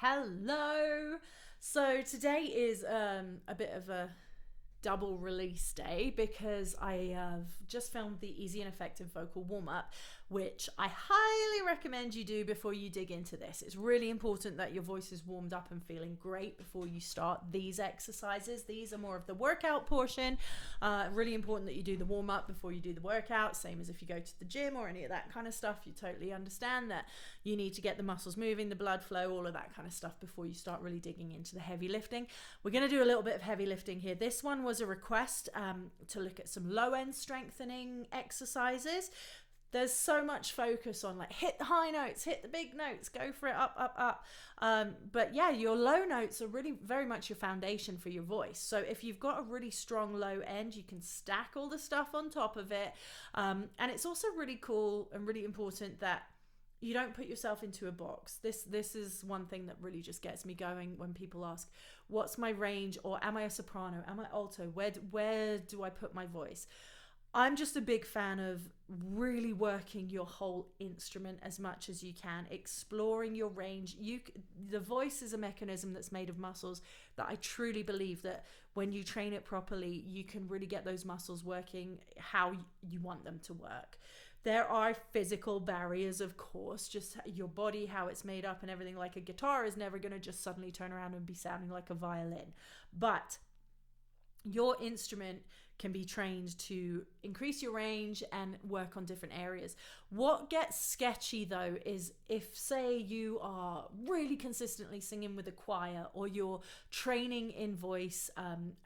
Hello. So today is a bit of a double release day because I have just filmed the easy and effective vocal warm-up, which I highly recommend you do before you dig into this. It's really important that your voice is warmed up and feeling great before you start these exercises. These are more of the workout portion. Really important that you do the warm-up before you do the workout, same as if you go to the gym or any of that kind of stuff. You totally understand that you need to get the muscles moving, the blood flow, all of that kind of stuff before you start really digging into the heavy lifting. We're going to do a little bit of heavy lifting here. This one was a request to look at some low end strengthening exercises. There's so much focus on like hit the high notes, hit the big notes, go for it, up. But yeah, your low notes are really very much your foundation for your voice. So if you've got a really strong low end, you can stack all the stuff on top of it. And it's also really cool and really important that you don't put yourself into a box. This is one thing that really just gets me going when people ask, what's my range, or am I a soprano? Am I alto? Where do I put my voice? I'm just a big fan of really working your whole instrument as much as you can, exploring your range. The voice is a mechanism that's made of muscles that I truly believe that when you train it properly, you can really get those muscles working how you want them to work. There are physical barriers, of course, just your body, how it's made up and everything. Like a guitar is never going to just suddenly turn around and be sounding like a violin. But your instrument can be trained to increase your range and work on different areas. What gets sketchy though is if, say, you are really consistently singing with a choir, or you're training in voice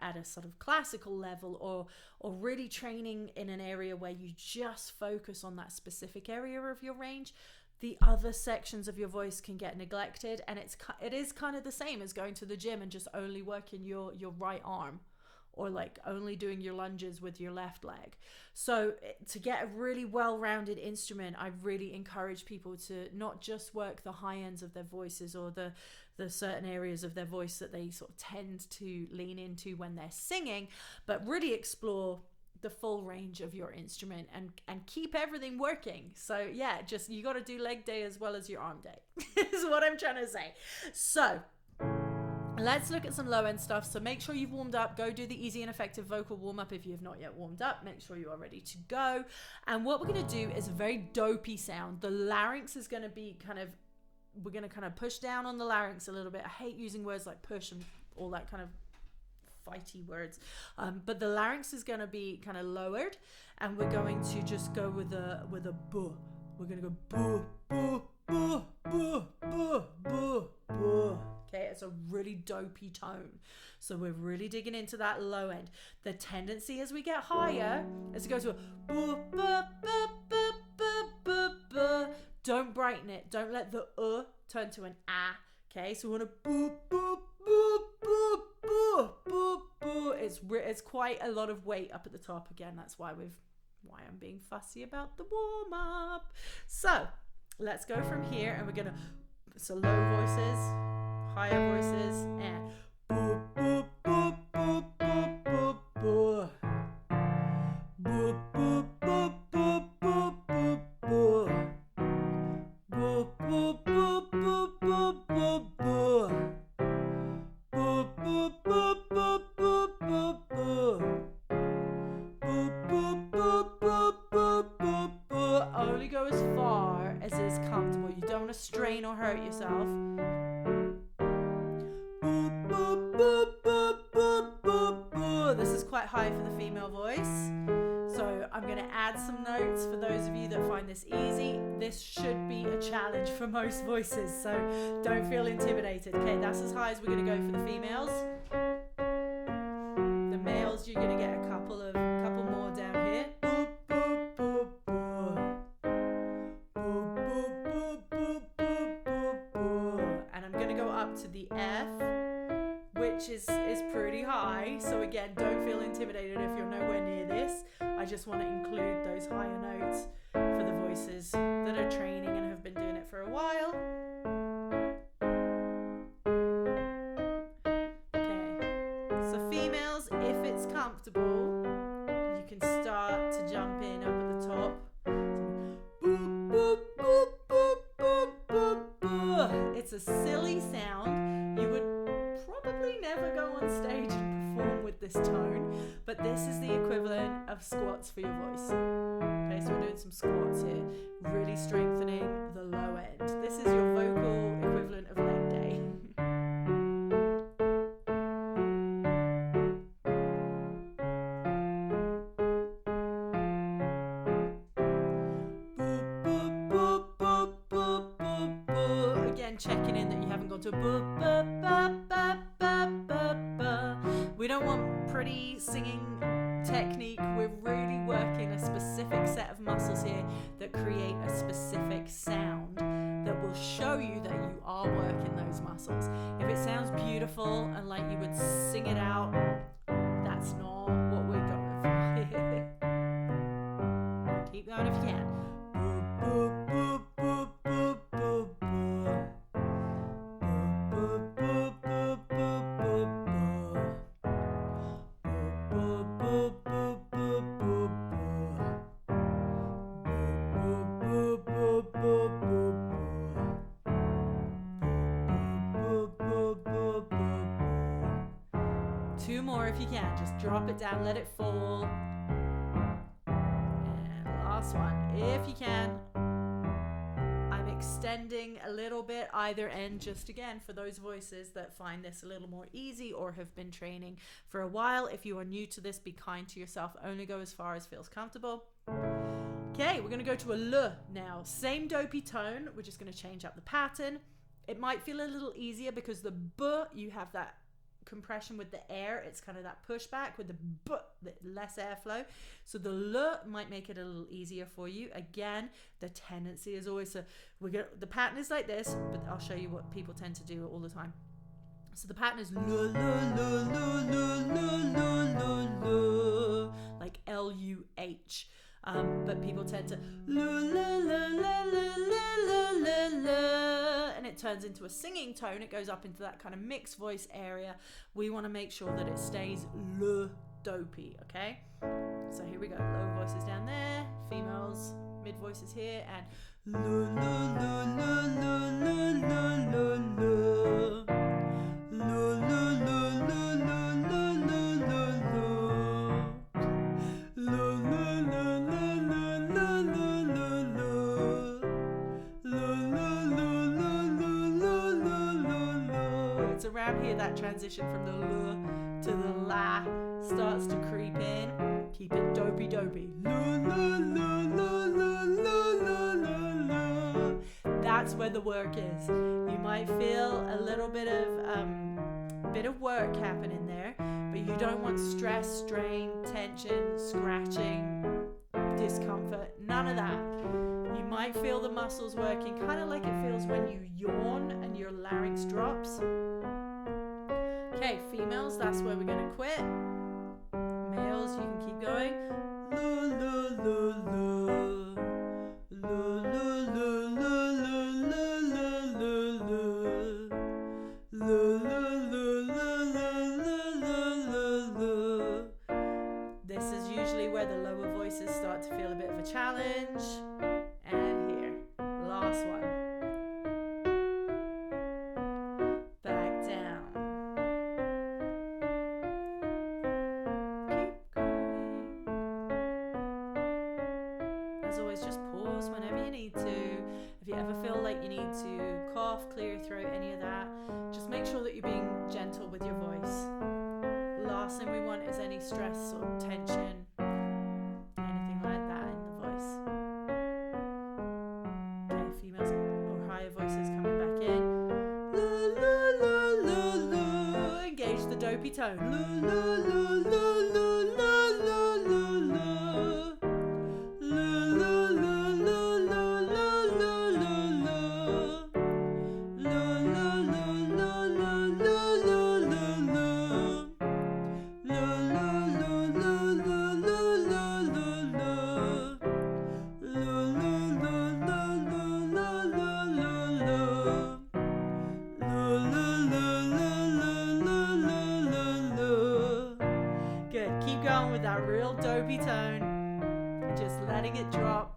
at a sort of classical level, or really training in an area where you just focus on that specific area of your range, the other sections of your voice can get neglected. And it is kind of the same as going to the gym and just only working your right arm, or like only doing your lunges with your left leg. So to get a really well-rounded instrument, I really encourage people to not just work the high ends of their voices or the certain areas of their voice that they sort of tend to lean into when they're singing, but really explore the full range of your instrument and keep everything working. So yeah, just you got to do leg day as well as your arm day is what I'm trying to say. So let's look at some low end stuff. So make sure you've warmed up. Go do the easy and effective vocal warm up if you have not yet warmed up. Make sure you are ready to go. And what we're going to do is a very dopey sound. The larynx is going to be we're going to kind of push down on the larynx a little bit. I hate using words like push and all that kind of fighty words. But the larynx is going to be kind of lowered, and we're going to just go with a buh. We're going to go buh, buh, buh, buh, buh, buh, buh. Okay, it's a really dopey tone. So we're really digging into that low end. The tendency as we get higher is to go to a buh, buh, buh, buh, buh, buh, buh. Don't brighten it. Don't let the turn to an ah. Okay, so we want to buh, buh, buh, buh, buh, buh, buh. It's quite a lot of weight up at the top. Again, that's why I'm being fussy about the warm up. So let's go from here, and we're gonna low voices, higher voices, and boo, boo, boo, boo, boo, boo, boo. Boo, boo, boo, boo, boo, boo, boo. Boo, boo, boo, boo, boo, boo, boo. Boo, boo, boo, boo, boo, boo, boo. Boo, boo, boo, boo, boo, boo, boo. Only go as far as is comfortable. You don't want to strain or hurt yourself. This is quite high for the female voice, so I'm going to add some notes for those of you that find this easy. This should be a challenge for most voices, so don't feel intimidated. Okay, that's as high as we're going to go for the females. The males, you're going to get a couple more down here. And I'm going to go up to the F, which is pretty high. So again, don't feel intimidated if you're nowhere near this. I just want to include those higher notes for the voices that are training and have been doing it for a while. Okay, so females, if it's comfortable, you can start to jump in up at the top. Boop, boop, boop, boop, boop, boop, boop. It's a silly sound, squats here, really strengthening the low end. This is your vocal equivalent of leg day. Again, checking in that you haven't gone to we don't want pretty singing technique. We're really working a specific set of muscles here that create a specific sound that will show you that you are working those muscles. If it sounds beautiful and like you would sing it out, that's not what we're going for. Keep going if you can. Two more if you can. Just drop it down, let it fall. And last one, if you can. I'm extending a little bit either end, just again for those voices that find this a little more easy or have been training for a while. If you are new to this, be kind to yourself. Only go as far as feels comfortable. Okay, we're going to go to a L now. Same dopey tone. We're just going to change up the pattern. It might feel a little easier because the B, you have that compression with the air. It's kind of that pushback. With the B, the less airflow. So the L might make it a little easier for you. Again, the tendency is always to, the pattern is like this, but I'll show you what people tend to do all the time. So the pattern is like L-U-H. But people tend to and it turns into a singing tone. It goes up into that kind of mixed voice area. We want to make sure that it stays dopey, okay? So here we go. Low voices down there, females, mid voices here, and it's around here that transition from the L to the La starts to creep in. Keep it dopey dopey. That's where the work is. You might feel a little bit of work happening there, but you don't want stress, strain, tension, scratching, discomfort, none of that. You might feel the muscles working kind of like it feels when you yawn and your larynx drops. Okay, females, that's where we're going to quit. Males, you can keep going. This is usually where the lower voices start to feel a bit of a challenge. And here, last one. Back down. Keep going. As always, just pause whenever you need to. If you ever feel like you need to cough, clear your throat, any of that, just make sure that you're being gentle with your voice. Last thing we want is any stress or tension, anything like that in the voice. Okay, females or higher voices coming back in. Engage the dopey tone. Good, keep going with that real dopey tone. Just letting it drop.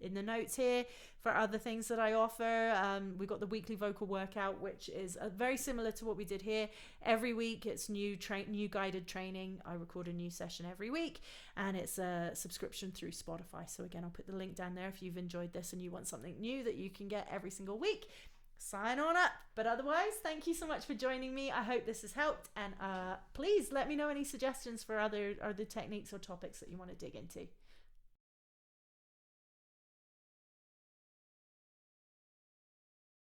in the notes here for other things that I offer. We got the weekly vocal workout, which is very similar to what we did here. Every week it's new guided training. I record a new session every week, and it's a subscription through Spotify. So again, I'll put the link down there if you've enjoyed this and you want something new that you can get every single week. Sign on up. But otherwise, thank you so much for joining me. I hope this has helped, and please let me know any suggestions for other techniques or topics that you want to dig into.